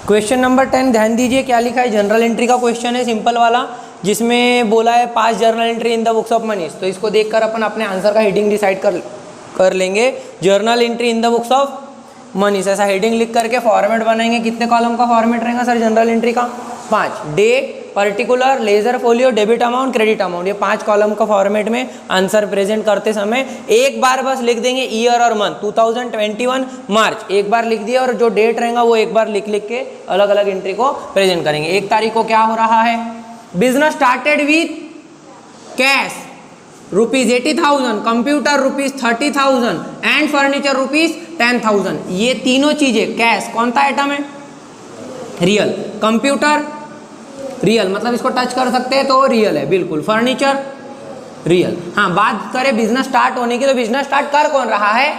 Question number 10 ध्यान दीजिए क्या लिखा है। जनरल एंट्री का क्वेश्चन है, सिंपल वाला, जिसमें बोला है 5 journal entry in the books of Manish. तो इसको देखकर अपन अपने आंसर का हेडिंग डिसाइड कर लेंगे। Journal entry in the books of Manish, ऐसा हेडिंग लिख करके फॉर्मेट बनाएंगे। कितने कॉलम का फॉर्मेट रहेगा सर जनरल एंट्री का? 5। Date, particular, ledger folio, debit amount, credit amount, ये 5 कॉलम का फॉर्मेट में आंसर प्रेजेंट करते समय एक बार बस लिख देंगे ईयर और मंथ। 2021 मार्च एक बार लिख दिया, और जो डेट रहेगा वो एक बार लिख के अलग अलग एंट्री को प्रेजेंट करेंगे। 1 तारीख को क्या हो रहा है? Business started with cash ₹80,000, computer ₹30,000 and furniture ₹10,000। ये तीनों चीजें कैश कौन सा आइटम है? रियल। कंप्यूटर रियल, मतलब इसको टच कर सकते हैं तो रियल है बिल्कुल। Furniture real. हाँ, बात करें बिजनेस स्टार्ट होने की, तो बिजनेस स्टार्ट कर कौन रहा है?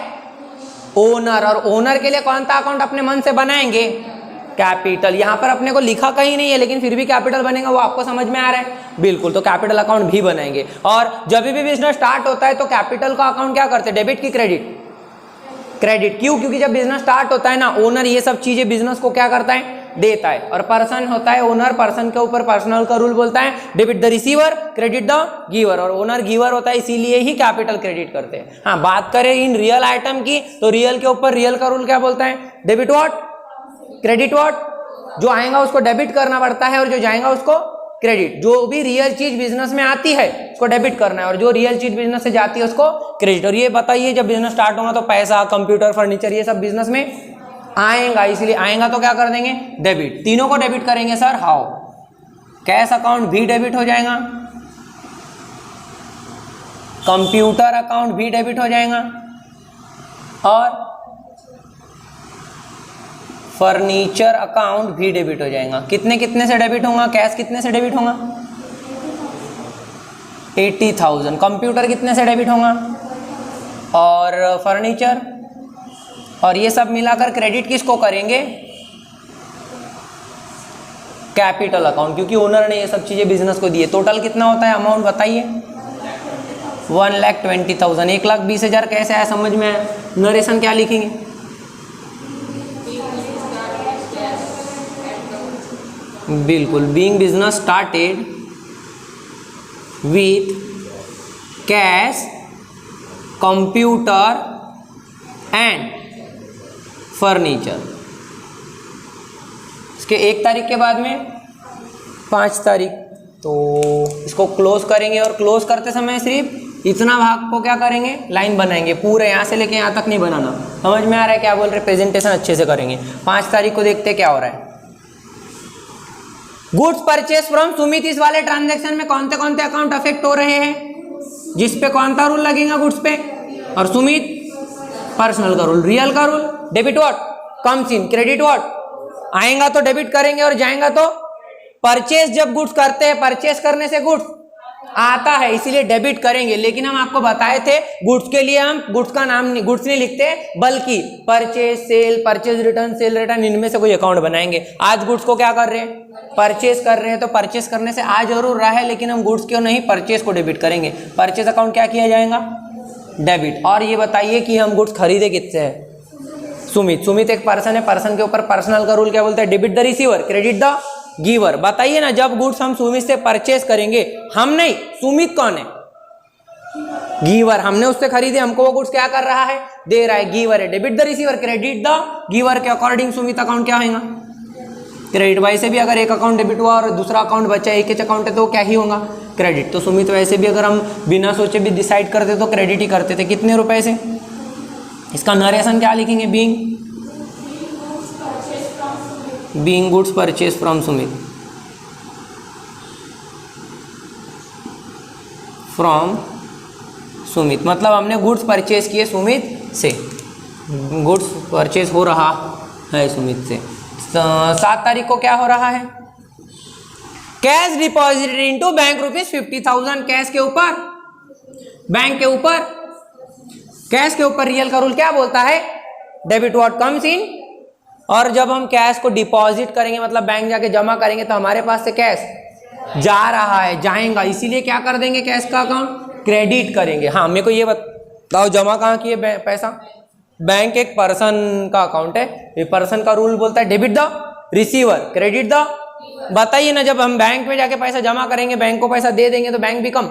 ओनर। और ओनर के लिए कौन सा अकाउंट अपने मन से बनाएंगे? कैपिटल। यहाँ पर अपने को लिखा कहीं नहीं है, लेकिन फिर भी कैपिटल बनेगा, वो आपको समझ में आ रहा है? बिल्कुल। तो कैपिटल अकाउंट भी बनाएंगे। और जब भी बिजनेस स्टार्ट होता है तो कैपिटल का अकाउंट क्या करते हैं? डेबिट की क्रेडिट? क्रेडिट। क्यों? क्योंकि जब बिजनेस स्टार्ट होता है ना, ओनर ये सब चीजें बिजनेस को क्या करता है? देता है। और पर्सन होता है ओनर, पर्सन के ऊपर पर्सनल का रूल बोलता है debit the receiver, credit the giver. और ओनर गिवर होता है, इसीलिए ही कैपिटल क्रेडिट करते हैं। हाँ, बात करें इन रियल आइटम की, तो रियल के ऊपर रियल का रूल क्या बोलता है? Debit what, credit what. जो आएगा उसको डेबिट करना पड़ता है, और जो जाएगा उसको क्रेडिट। जो भी रियल चीज बिजनेस में आती है उसको डेबिट करना है, और जो रियल चीज बिजनेस से जाती है उसको क्रेडिट। और ये बताइए जब बिजनेस स्टार्ट होगा तो पैसा, कंप्यूटर, फर्नीचर, ये सब बिजनेस में आएगा, इसलिए आएगा तो क्या कर देंगे? डेबिट। तीनों को डेबिट करेंगे सर। हाउ? कैश अकाउंट भी डेबिट हो जाएगा, कंप्यूटर अकाउंट भी डेबिट हो जाएगा, और फर्नीचर अकाउंट भी डेबिट हो जाएगा। कितने कितने से डेबिट होगा? कैश कितने से डेबिट होगा? 80,000। कंप्यूटर कितने से डेबिट होगा? और फर्नीचर, और ये सब मिलाकर क्रेडिट किसको करेंगे? कैपिटल अकाउंट, क्योंकि ओनर ने ये सब चीजें बिजनेस को दी है। टोटल कितना होता है अमाउंट बताइए? 1,20,000। 1,20,000 कैसे आया समझ में आया? नरेशन क्या लिखेंगे? बिल्कुल, being business started with cash, computer and furniture. इसके 1 तारीख के बाद में 5 तारीख, तो इसको क्लोज करेंगे। और क्लोज करते समय सिर्फ इतना भाग को क्या करेंगे? लाइन बनाएंगे। पूरे यहाँ से लेके यहाँ तक नहीं बनाना। समझ में आ रहा है क्या बोल रहे? प्रेजेंटेशन अच्छे से करेंगे। 5 तारीख को देखते क्या हो रहा है। गुड्स परचेस फ्रॉम सुमित, इस वाले ट्रांजैक्शन में कौन से अकाउंट अफेक्ट हो रहे हैं? जिस पे कौन सा रूल लगेगा? गुड्स पे। और सुमित पर्सनल का रूल, रियल का rule. Debit what comes in, credit what आएगा तो डेबिट करेंगे, और जाएगा तो परचेस। जब गुड्स करते हैं, परचेस करने से गुड्स आता है, इसीलिए डेबिट करेंगे। लेकिन हम आपको बताए थे गुड्स के लिए हम गुड्स का नाम नहीं, गुड्स नहीं लिखते, बल्कि purchase, sale, purchase return, sale return, इनमें से कोई अकाउंट बनाएंगे। आज गुड्स को क्या कर रहे हैं? परचेस कर रहे हैं। तो परचेस करने से आ जरूर रहा है, लेकिन हम गुड्स क्यों नहीं, परचेस को डेबिट करेंगे। परचेस अकाउंट क्या किया जाएगा? डेबिट। और ये बताइए कि हम गुड्स खरीदे किससे है? सुमित। सुमित एक पर्सन है, पर्सन के ऊपर पर्सनल का रूल क्या बोलता है? Debit the receiver, credit the giver. बताइए ना, जब गुड्स हम सुमित से परचेस करेंगे, हम नहीं, सुमित कौन है? गिवर। हमने उससे खरीदे, हमको वो गुड्स क्या कर रहा है? दे रहा है, गिवर है। Debit the receiver, credit the giver के अकॉर्डिंग सुमित अकाउंट क्या होगा? क्रेडिट। वैसे भी अगर एक अकाउंट डेबिट हुआ और दूसरा अकाउंट बचा, एक अकाउंट है, तो क्या ही होगा? क्रेडिट। तो सुमित वैसे भी अगर हम बिना सोचे भी डिसाइड करते तो क्रेडिट ही करते थे। कितने रुपए से? इसका नरेशन क्या लिखेंगे? Being goods purchase from Sumit, from Sumit, मतलब हमने गुड्स परचेज किए सुमित से। गुड्स परचेज हो रहा है सुमित से। 7 तारीख को क्या हो रहा है? Cash deposited into bank ₹50,000। Cash के ऊपर, बैंक के ऊपर, कैश के ऊपर रियल का रूल क्या बोलता है? Debit what comes in. और जब हम कैश को डिपॉजिट करेंगे, मतलब बैंक जाके जमा करेंगे, तो हमारे पास से कैश जा रहा है, जाएगा, इसीलिए क्या कर देंगे? कैश का अकाउंट क्रेडिट करेंगे। हाँ, मेरे को ये बताओ, जमा कहाँ किए पैसा? बैंक एक पर्सन का अकाउंट है, ये पर्सन का रूल बोलता है debit the receiver, credit the, बताइए ना, जब हम बैंक में जाके पैसा जमा करेंगे, बैंक को पैसा दे देंगे तो bank become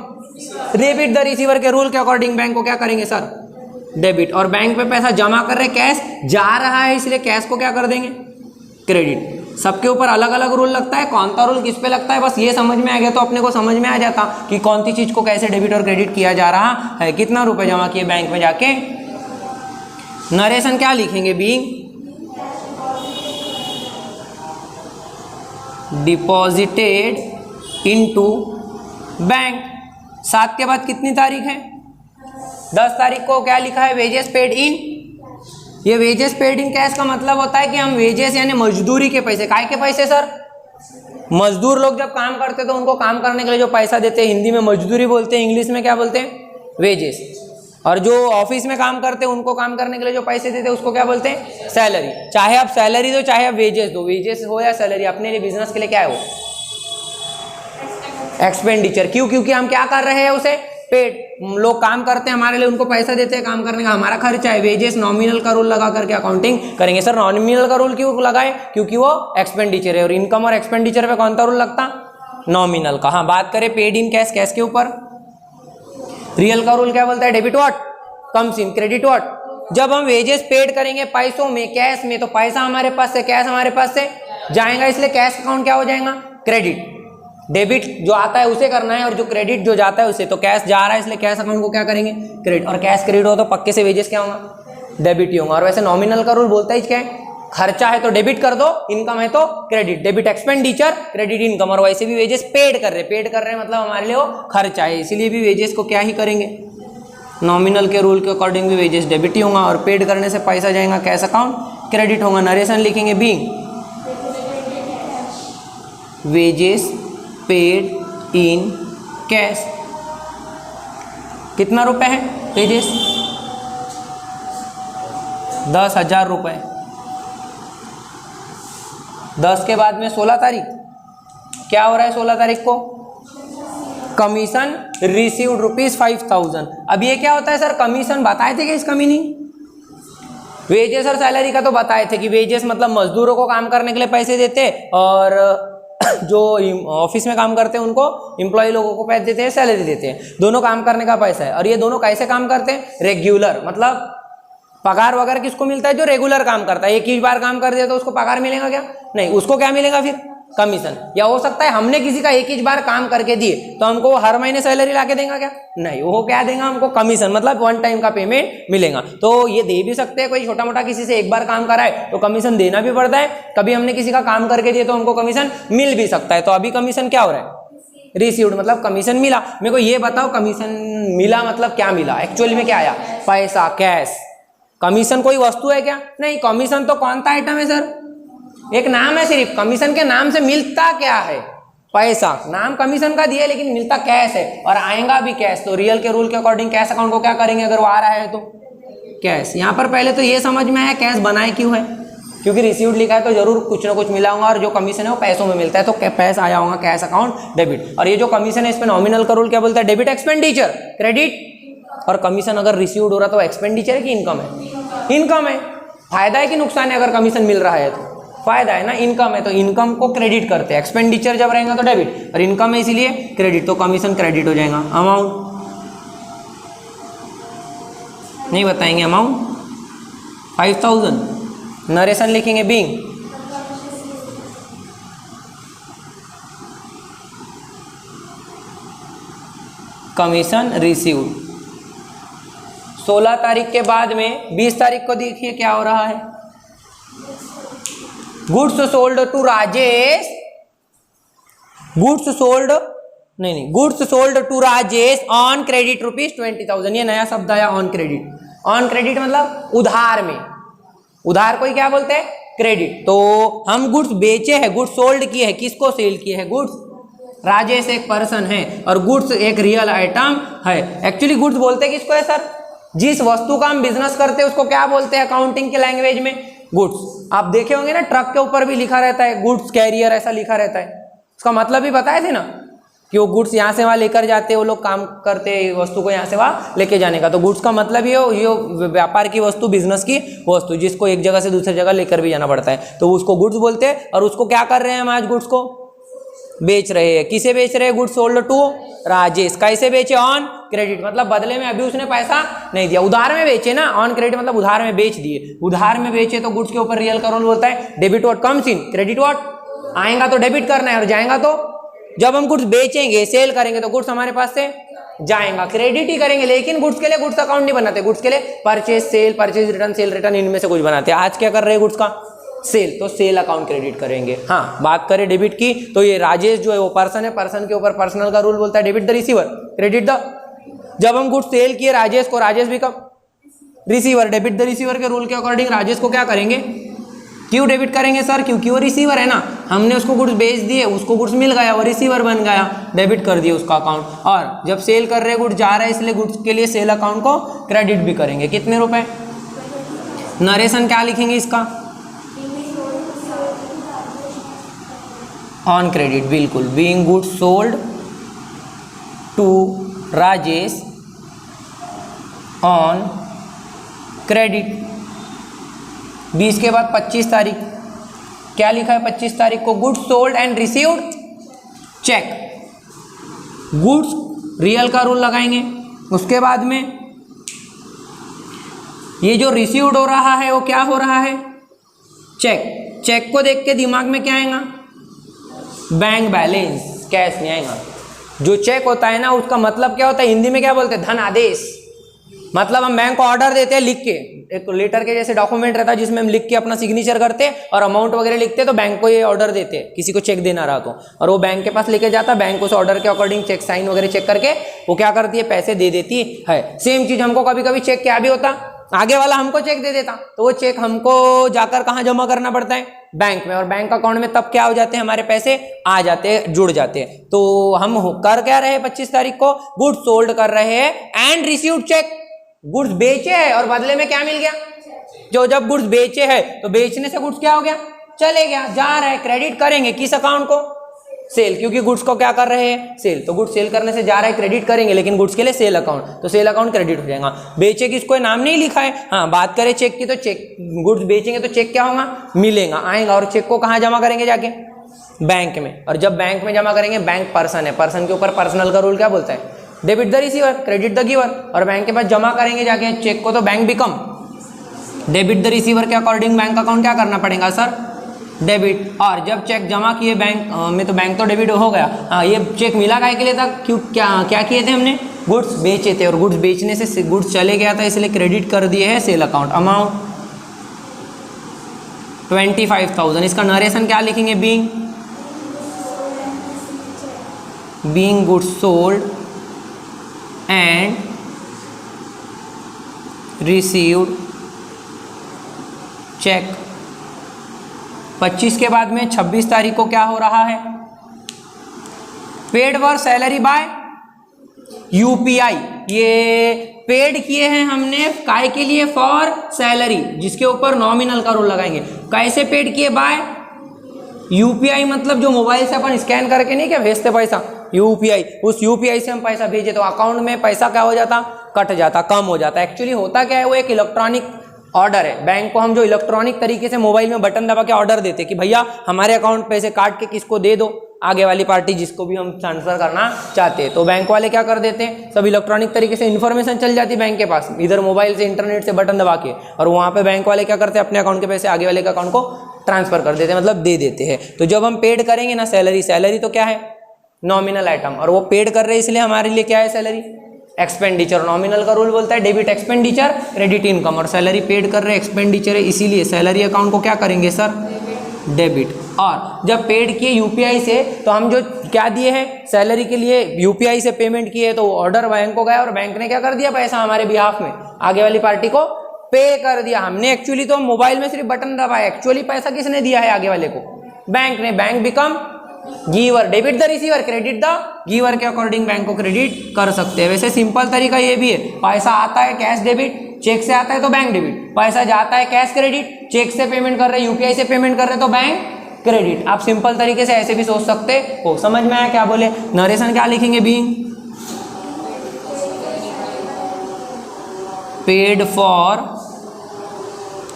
debit the receiver के रूल के अकॉर्डिंग बैंक को क्या करेंगे सर, डेबिट। और बैंक में पैसा जमा कर रहे, कैश जा रहा है, इसलिए कैश को क्या कर देंगे, क्रेडिट। सबके ऊपर अलग अलग रूल लगता है, कौन सा रूल किस पे लगता है, बस ये समझ में आ गया तो अपने को समझ में आ जाता कि कौन सी चीज को कैसे डेबिट और क्रेडिट किया जा रहा है। कितना रुपए जमा किए बैंक में जाके, नरेशन क्या लिखेंगे, बीइंग डिपॉजिटेड इनटू बैंक। 7 के बाद कितनी तारीख है, 10 तारीख को क्या लिखा है, वेजेस पेड इन। ये वेजेस पेड इन कैश का मतलब होता है कि हम वेजेस यानी मजदूरी के पैसे, काय के पैसे सर, मजदूर लोग जब काम करते तो उनको काम करने के लिए जो पैसा देते हैं, हिंदी में मजदूरी बोलते हैं, इंग्लिश में क्या बोलते हैं, वेजेस। और जो ऑफिस में काम करते हैं उनको काम करने के लिए जो पैसे देते हैं उसको क्या बोलते हैं, सैलरी। चाहे आप सैलरी दो चाहे आप वेजेस दो, वेजेस हो या सैलरी, अपने लिए बिजनेस के लिए क्या है वो, एक्सपेंडिचर। क्यों, क्योंकि हम क्या कर रहे हैं, उसे पेड, लोग काम करते हैं हमारे लिए, उनको पैसा देते हैं काम करने का, हमारा खर्चा है। वेजेस नॉमिनल का रूल लगा करके अकाउंटिंग करेंगे। सर नॉमिनल का रूल क्यों लगाए, क्योंकि वो एक्सपेंडिचर है, और इनकम और एक्सपेंडिचर पे कौन सा रूल लगता, नॉमिनल का। हाँ, बात करें पेड इन कैश, कैश के ऊपर रियल का रूल क्या बोलता है, debit what comes in, credit what. जब हम वेजेस पेड करेंगे पैसों में, कैश में, तो पैसा हमारे पास से, कैश हमारे पास से जाएगा, इसलिए कैश अकाउंट क्या हो जाएगा, क्रेडिट। डेबिट जो आता है उसे करना है और जो क्रेडिट जो जाता है उसे, तो कैश जा रहा है इसलिए कैश अकाउंट को क्या करेंगे, क्रेडिट। और कैश क्रेडिट हो तो पक्के से वेजेस क्या होगा, डेबिट ही होगा। और वैसे नॉमिनल का रूल बोलता है क्या है, खर्चा है तो डेबिट कर दो, इनकम है तो credit, debit expenditure, credit income. और वैसे भी वेजेस पेड कर रहे हैं मतलब हमारे लिए वो खर्चा है, इसीलिए भी वेजेस को क्या ही करेंगे, नॉमिनल के रूल के अकॉर्डिंग भी वेजेस डेबिट ही होगा, और पेड करने से पैसा जाएगा कैश अकाउंट, क्रेडिट होगा। नरेशन लिखेंगे being wages paid in cash. कितना रुपए है वेजेस, 10,000 रुपए। 10 के बाद में 16 तारीख क्या हो रहा है, 16 तारीख को कमीशन रिसीव्ड ₹5,000। अब ये क्या होता है सर, कमीशन बताए थे कि इसका मीनिंग, वेजेस और सैलरी का तो बताए थे कि वेजेस मतलब मजदूरों को काम करने के लिए पैसे देते, और जो ऑफिस में काम करते हैं उनको, एम्प्लॉय लोगों को पैसे देते हैं, सैलरी देते हैं, दोनों काम करने का पैसा है। और ये दोनों कैसे काम करते हैं, रेगुलर, मतलब पगार वगैरह किसको मिलता है, जो रेगुलर काम करता है। एक ही बार काम कर दिया तो उसको पगार मिलेगा क्या, नहीं, उसको क्या मिलेगा फिर, कमीशन। या हो सकता है हमने किसी का एक ही बार काम करके दिए तो हमको हर महीने सैलरी ला के देगा क्या, नहीं, वो क्या देगा हमको, कमीशन, मतलब वन टाइम का पेमेंट मिलेगा। तो ये दे भी सकते हैं, कोई छोटा मोटा किसी से एक बार काम कराए तो कमीशन देना भी पड़ता है, कभी हमने किसी का काम करके दिए तो हमको कमीशन मिल भी सकता है। तो अभी कमीशन क्या हो रहा है, रिसीव्ड, मतलब कमीशन मिला। मेरे को ये बताओ कमीशन मिला मतलब क्या मिला, एक्चुअली में क्या आया, पैसा, कैश। कमीशन कोई वस्तु है क्या, नहीं, कमीशन तो कौन सा आइटम है सर, एक नाम है सिर्फ, कमीशन के नाम से मिलता क्या है, पैसा। नाम कमीशन का दिया लेकिन मिलता कैश है, और आएगा भी कैश। तो रियल के रूल के अकॉर्डिंग कैश अकाउंट को क्या करेंगे, अगर वो आ रहा है तो कैश। यहाँ पर पहले तो ये समझ में आया कैश बनाए क्यों है, क्योंकि रिसीव्ड लिखा है तो जरूर कुछ ना कुछ मिला होगा, और जो कमीशन है वो पैसों में मिलता है, तो पैसा आया होगा कैश अकाउंट डेबिट। और ये जो कमीशन है इस पर नॉमिनल का रूल क्या बोलता है, डेबिट एक्सपेंडिचर क्रेडिट। और कमीशन अगर रिसीव्ड हो रहा तो एक्सपेंडिचर है कि इनकम है, इनकम है। फायदा है कि नुकसान है, अगर कमीशन मिल रहा है तो फायदा है ना, इनकम है तो इनकम को क्रेडिट करते हैं, एक्सपेंडिचर जब रहेगा तो डेबिट, और इनकम है इसीलिए क्रेडिट, तो कमीशन क्रेडिट हो जाएगा। अमाउंट नहीं बताएंगे, अमाउंट 5,000। नरेशन लिखेंगे बीइंग कमीशन रिसीव्ड। 16 तारीख के बाद में 20 तारीख को देखिए क्या हो रहा है, goods sold to Rajesh, goods sold to Rajesh on credit ₹20,000। ये नया शब्द आया, ऑन क्रेडिट। ऑन क्रेडिट मतलब उधार में, उधार को ही क्या बोलते हैं, क्रेडिट। तो हम गुड्स बेचे हैं, गुड्स सोल्ड किए हैं, किसको सेल किए हैं, गुड्स। राजेश एक पर्सन है और गुड्स एक रियल आइटम है। एक्चुअली गुड्स बोलते हैं किसको है सर, जिस वस्तु का हम बिजनेस करते हैं उसको क्या बोलते हैं अकाउंटिंग के लैंग्वेज में, गुड्स। आप देखे होंगे ना ट्रक के ऊपर भी लिखा रहता है गुड्स कैरियर, ऐसा लिखा रहता है, उसका मतलब भी बताए थे ना, कि वो गुड्स यहाँ से वहाँ लेकर जाते, वो लोग काम करते वस्तु को यहाँ से वहाँ लेके जाने का। तो गुड्स का मतलब ये व्यापार की वस्तु, बिजनेस की वस्तु, जिसको एक जगह से दूसरी जगह लेकर भी जाना पड़ता है, तो उसको गुड्स बोलते हैं। और उसको क्या कर रहे हैं हम आज, गुड्स को बेच रहे हैं। किसे बेच रहे हैं? Goods sold to Rajesh. कैसे बेचे? ऑन क्रेडिट, मतलब बदले में अभी उसने पैसा नहीं दिया, उधार में बेचे ना। ऑन क्रेडिट मतलब उधार में बेच दिए, उधार में बेचे तो गुड्स के ऊपर रियल का रोल बोलता है debit what comes in, credit what आएगा तो डेबिट करना है और जाएगा तो, जब हम गुड्स बेचेंगे सेल करेंगे तो गुड्स हमारे पास से जाएगा, क्रेडिट ही करेंगे। लेकिन गुड्स के लिए गुड्स अकाउंट नहीं बनाते, गुड्स के लिए purchase sale, purchase return, sale return, इनमें से कुछ बनाते हैं। आज क्या कर रहे हैं गुड्स का? सेल, तो सेल अकाउंट क्रेडिट करेंगे। हाँ, बात करें डेबिट की, तो ये राजेश जो है वो पर्सन है, पर्सन के ऊपर पर्सनल का रूल बोलता है debit the receiver, credit the. जब हम गुड्स सेल किए राजेश को, Rajesh become receiver, debit the receiver के रूल के अकॉर्डिंग राजेश को क्या करेंगे? क्यों डेबिट करेंगे सर? क्योंकि वो रिसीवर है ना, हमने उसको गुड्स बेच दिए, उसको गुड्स मिल गया, वो रिसीवर बन गया, डेबिट कर दिए उसका अकाउंट। और जब सेल कर रहे गुड्स जा रहा है, इसलिए गुड्स के लिए सेल अकाउंट को क्रेडिट भी करेंगे। कितने रुपए? नरेशन क्या लिखेंगे इसका? ऑन क्रेडिट, बिल्कुल। Being goods sold to Rajesh on credit. 20 के बाद 25 तारीख, क्या लिखा है 25 तारीख को? Goods sold and received cheque. Goods real का रूल लगाएंगे। उसके बाद में ये जो रिसीव्ड हो रहा है वो क्या हो रहा है? चेक। चेक को देख के दिमाग में क्या आएगा? बैंक बैलेंस, कैश नहीं आएगा। जो चेक होता है ना, उसका मतलब क्या होता है? हिंदी में क्या बोलते हैं? धन आदेश। मतलब हम बैंक को ऑर्डर देते हैं लिख के, एक लेटर के जैसे डॉक्यूमेंट रहता है जिसमें हम लिख के अपना सिग्नेचर करते हैं और अमाउंट वगैरह लिखते हैं, तो बैंक को ये ऑर्डर देते हैं किसी को चेक देना रहा तो, और वो बैंक के पास लेके जाता, बैंक उस ऑर्डर के अकॉर्डिंग चेक साइन वगैरह चेक करके वो क्या करती है? पैसे दे देती है। सेम चीज हमको कभी कभी चेक क्या भी होता, आगे वाला हमको चेक दे देता, तो वो चेक हमको जाकर कहाँ जमा करना पड़ता है? बैंक में। और बैंक अकाउंट में तब क्या हो जाते हैं? हमारे पैसे आ जाते हैं, जुड़ जाते हैं। तो हम कर क्या रहे हैं 25 तारीख को? गुड्स सोल्ड कर रहे हैं एंड रिसीव्ड चेक। गुड्स बेचे हैं और बदले में क्या मिल गया? जो जब गुड्स बेचे हैं तो बेचने से गुड्स क्या हो गया? चले गया, जा रहा है, क्रेडिट करेंगे किस अकाउंट को? सेल, क्योंकि गुड्स को क्या कर रहे हैं? सेल, तो गुड्स सेल करने से जा रहा है, क्रेडिट करेंगे, लेकिन गुड्स के लिए सेल अकाउंट, तो सेल अकाउंट क्रेडिट हो जाएगा। बेचे किसको? नाम नहीं लिखा है। हाँ, बात करें चेक की, तो चेक गुड्स बेचेंगे तो चेक क्या होगा? मिलेगा, आएगा, और चेक को कहाँ जमा करेंगे? जाके बैंक में। और जब बैंक में जमा करेंगे, बैंक पर्सन है, पर्सन के ऊपर पर्सनल का रूल क्या बोलता है? Debit the receiver, credit the giver. और बैंक के पास जमा करेंगे जाके चेक को, तो bank become debit the receiver के अकॉर्डिंग बैंक अकाउंट क्या करना पड़ेगा सर? डेबिट। और जब चेक जमा किए बैंक में, तो बैंक तो डेबिट हो गया। हाँ, ये चेक मिला काय के लिए था? क्यों, क्या किए थे हमने? गुड्स बेचे थे, और गुड्स बेचने से गुड्स चले गया था, इसलिए क्रेडिट कर दिए है सेल अकाउंट। अमाउंट 25,000। इसका नरेशन क्या लिखेंगे? Being goods sold and received cheque. 25 के बाद में 26 तारीख को क्या हो रहा है? Paid for salary by UPI. ये पेड किए हैं हमने काय के लिए? फॉर सैलरी, जिसके ऊपर नॉमिनल का रूल लगाएंगे। कैसे पेड किए? बाय यूपीआई, मतलब जो मोबाइल से अपन स्कैन करके नहीं क्या भेजते पैसा, यूपीआई, उस यूपीआई से हम पैसा भेजे तो अकाउंट में पैसा क्या हो जाता? कट जाता, कम हो जाता। एक्चुअली होता क्या है? वो एक इलेक्ट्रॉनिक ऑर्डर है। बैंक को हम जो इलेक्ट्रॉनिक तरीके से मोबाइल में बटन दबा के ऑर्डर देते कि भैया हमारे अकाउंट पैसे काट के किसको दे दो, आगे वाली पार्टी जिसको भी हम ट्रांसफर करना चाहते हैं, तो बैंक वाले क्या कर देते हैं? सब इलेक्ट्रॉनिक तरीके से इन्फॉर्मेशन चल जाती है बैंक के पास, इधर मोबाइल से इंटरनेट से बटन दबा के, और वहाँ पे बैंक वाले क्या करते हैं? अपने अकाउंट के पैसे आगे वाले के अकाउंट को ट्रांसफर कर देते हैं, मतलब दे देते हैं। तो जब हम पेड करेंगे ना सैलरी, सैलरी तो क्या है? नॉमिनल आइटम, और वो पेड कर रहे हैं इसलिए हमारे लिए क्या है? Salary expenditure. नॉमिनल का रूल बोलता है डेबिट एक्सपेंडिचर, क्रेडिट इनकम, और सैलरी पेड कर रहे हैं, एक्सपेंडिचर है, इसीलिए सैलरी अकाउंट को क्या करेंगे सर? डेबिट। और जब पेड किए यूपीआई से, तो हम जो क्या दिए हैं सैलरी के लिए, यूपीआई से पेमेंट किए, तो ऑर्डर बैंक को गया और बैंक ने क्या कर दिया? पैसा हमारे बिहाफ में आगे वाली पार्टी को पे कर दिया। हमने एक्चुअली तो मोबाइल में सिर्फ बटन दबाया, एक्चुअली पैसा किसने दिया है? आगे वाले को, बैंक ने। Bank become giver, debit the receiver, credit the giver के अकॉर्डिंग बैंक को क्रेडिट कर सकते हैं। वैसे सिंपल तरीका ये भी है, पैसा आता है कैश डेबिट, चेक से आता है तो बैंक डेबिट, पैसा जाता है कैश क्रेडिट, चेक से पेमेंट कर रहे हैं, यूपीआई से पेमेंट कर रहे हैं तो बैंक क्रेडिट। आप सिंपल तरीके से ऐसे भी सोच सकते हो। समझ में आया क्या बोले? नरेशन क्या लिखेंगे? Being paid for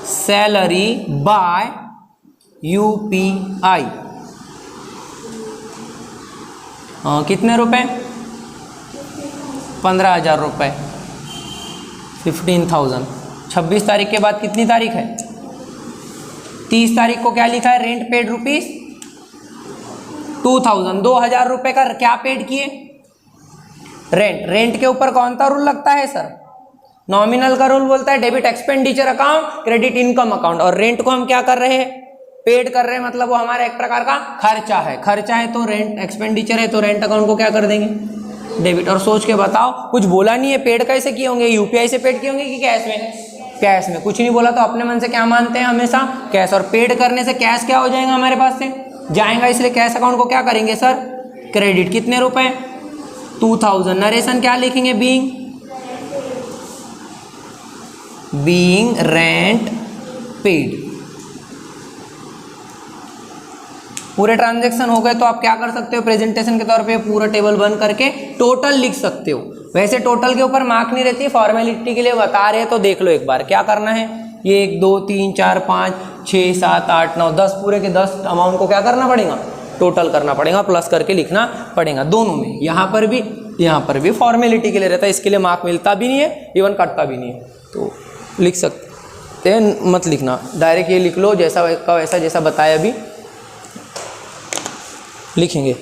salary by UPI. कितने रुपए? 15,000 रुपये, 15,000। 26 तारीख के बाद कितनी तारीख है? 30 तारीख को क्या लिखा है? Rent paid rupees 2,000। 2,000 रुपये का क्या पेड किए? रेंट। रेंट के ऊपर कौन सा रूल लगता है सर? नॉमिनल का रूल बोलता है debit expenditure account, credit income account. और रेंट को हम क्या कर रहे हैं? पेड कर रहे हैं, मतलब वो हमारा एक प्रकार का खर्चा है। खर्चा है तो रेंट, एक्सपेंडिचर है तो रेंट अकाउंट को क्या कर देंगे? डेबिट। और सोच के बताओ, कुछ बोला नहीं है, पेड कैसे किए होंगे? यूपीआई से पेड किए होंगे कि कैश में? कैश में। कुछ नहीं बोला तो अपने मन से क्या मानते हैं हमेशा? कैश। और पेड करने से कैश क्या हो जाएगा हमारे पास से? जाएगा, इसलिए कैश अकाउंट को क्या करेंगे सर? क्रेडिट। कितने रुपए? 2,000। नरेशन क्या लिखेंगे? Being rent paid. पूरे ट्रांजैक्शन हो गए तो आप क्या कर सकते हो? प्रेजेंटेशन के तौर पे पूरा टेबल बन करके टोटल लिख सकते हो। वैसे टोटल के ऊपर मार्क नहीं रहती है, फॉर्मेलिटी के लिए बता रहे हैं तो देख लो एक बार। क्या करना है? ये 1 2 3 4 5 6 7 8 9 10 पूरे के 10 अमाउंट को क्या करना पड़ेगा? टोटल करना पड़ेगा, प्लस करके लिखना पड़ेगा दोनों में। यहाँ पर भी फॉर्मेलिटी के लिए रहता है, इसके लिए मार्क मिलता भी नहीं है, इवन कटता भी नहीं है। तो लिख सकते हैं, मत लिखना, डायरेक्ट ये लिख लो जैसा का वैसा, जैसा बताया अभी लिखेंगे।